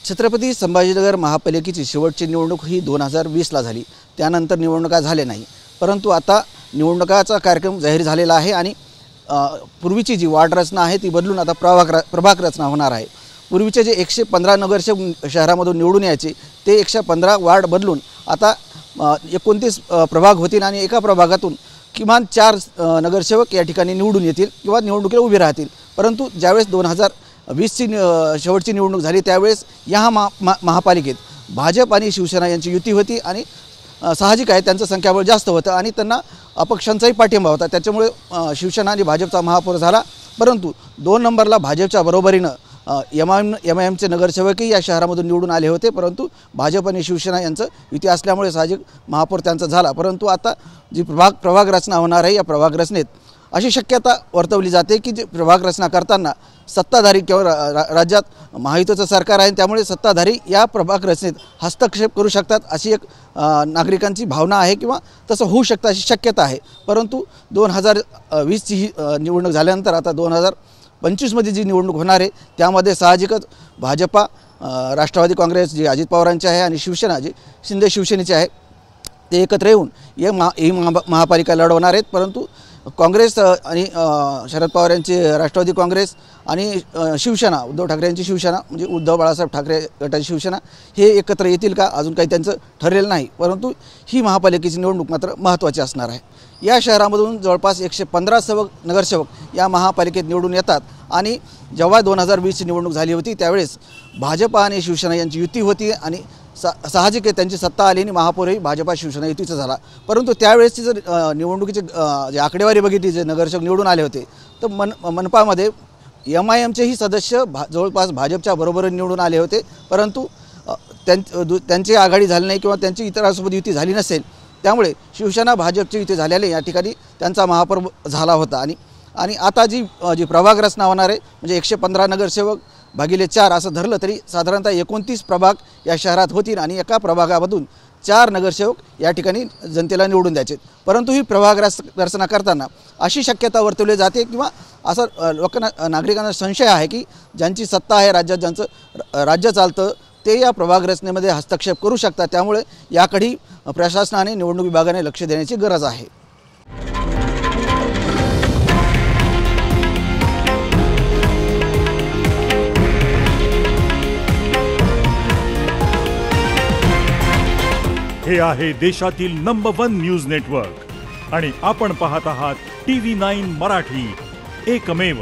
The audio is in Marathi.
छत्रपती संभाजीनगर महापालिकेची शेवटची निवडणूक ही 2020ला झाली। त्यानंतर निवडणुका झाल्या नाही, परंतु आता निवडणुकाचा कार्यक्रम जाहीर झालेला आहे आणि पूर्वीची जी वार्ड रचना आहे ती बदलून आता प्रभाग रचना होणार आहे। पूर्वीचे जे 115 नगरसेवक शहरामधून निवडून यायचे ते 115 वार्ड बदलून आता 29 प्रभाग होतील आणि एका प्रभागातून किमान 4 नगरसेवक या ठिकाणी निवडून येतील किंवा निवडणुकीला उभे राहतील। परंतु ज्यावेळेस 2020ची शेवटची निवडणूक झाली त्यावेळेस या महापालिकेत भाजप आणि शिवसेना यांची युती होती आणि साहजिक आहे त्यांचं संख्याबळ जास्त होतं आणि त्यांना अपक्षांचाही पाठिंबा होता। त्याच्यामुळे शिवसेना आणि भाजपचा महापौर झाला। परंतु 2 नंबरला भाजपच्या बरोबरीनं एमआयएमचे नगरसेवकही या शहरामधून निवडून आले होते, परंतु भाजप आणि शिवसेना यांचं युती असल्यामुळे साहजिक महापौर त्यांचा झाला। परंतु आता जी प्रभाग रचना होणार आहे या प्रभाग रचनेत अशी शक्यता वर्तवली जाते की जे प्रभाग रचना करताना सत्ताधारी किंवा राज्यात महायुतीचं सरकार आहे त्यामुळे सत्ताधारी या प्रभाग रचनेत हस्तक्षेप करू शकतात अशी एक नागरिकांची भावना आहे किंवा तसं होऊ शकतं अशी शक्यता आहे। परंतु 2020ची ही निवडणूक झाल्यानंतर आता 2025मध्ये जी निवडणूक होणार आहे त्यामध्ये साहजिकच भाजपा, राष्ट्रवादी काँग्रेस जे अजित पवारांचे आहे आणि शिवसेना जे शिंदे शिवसेनेचे आहे ते एकत्र येऊन ही महापालिका लढवणार आहेत। परंतु काँग्रेस आणि शरद पवार यांचे राष्ट्रवादी काँग्रेस आणि शिवसेना उद्धव ठाकरे यांची शिवसेना म्हणजे उद्धव बाळासाहेब ठाकरे गटाची शिवसेना हे एकत्र येतील का अजून काही त्यांचं ठरलेलं नाही। परंतु ही महापालिकेची निवडणूक मात्र महत्त्वाची असणार आहे। या शहरामधून जवळपास 115 नगरसेवक या महापालिकेत निवडून येतात आणि जेव्हा 2020ची निवडणूक झाली होती त्यावेळेस भाजप आणि शिवसेना यांची युती होती आणि साहजिक आहे त्यांची सत्ता आली आणि महापौरही भाजपा शिवसेना युतीचा झाला। परंतु त्यावेळेसची जर निवडणुकीची जे आकडेवारी बघितली जे नगरसेवक निवडून आले होते तर मनपामध्ये एमआयएमचेही सदस्य जवळपास भाजपच्या बरोबरीने निवडून आले होते, परंतु त्यांची आघाडी झाली नाही किंवा त्यांची इतरांसोबत युती झाली नसेल त्यामुळे शिवसेना भाजपची युती झाल्याने या ठिकाणी त्यांचा महापौर झाला होता। आणि आता जी प्रभाग रचना होणार आहे म्हणजे 115 नगरसेवक भागिले 4 असं धरलं तरी साधारणतः 29 प्रभाग या शहरात होतील आणि एका प्रभागामधून 4 नगरसेवक या ठिकाणी जनतेला निवडून द्यायचे। परंतु ही प्रभाग रचना करताना अशी शक्यता वर्तवली जाते किंवा असं लोकांना नागरिकांना संशय आहे की ज्यांची सत्ता आहे राज्यात ज्यांचं राज्य चालतं ते या प्रभाग रचनेमध्ये हस्तक्षेप करू शकतात। त्यामुळे याकडे प्रशासनाने निवडणूक विभागाने लक्ष देण्याची गरज आहे। हे आहे देशातील नंबर 1 न्यूज नेटवर्क आणि आपण पाहत आहात TV9 मराठी, एकमेव।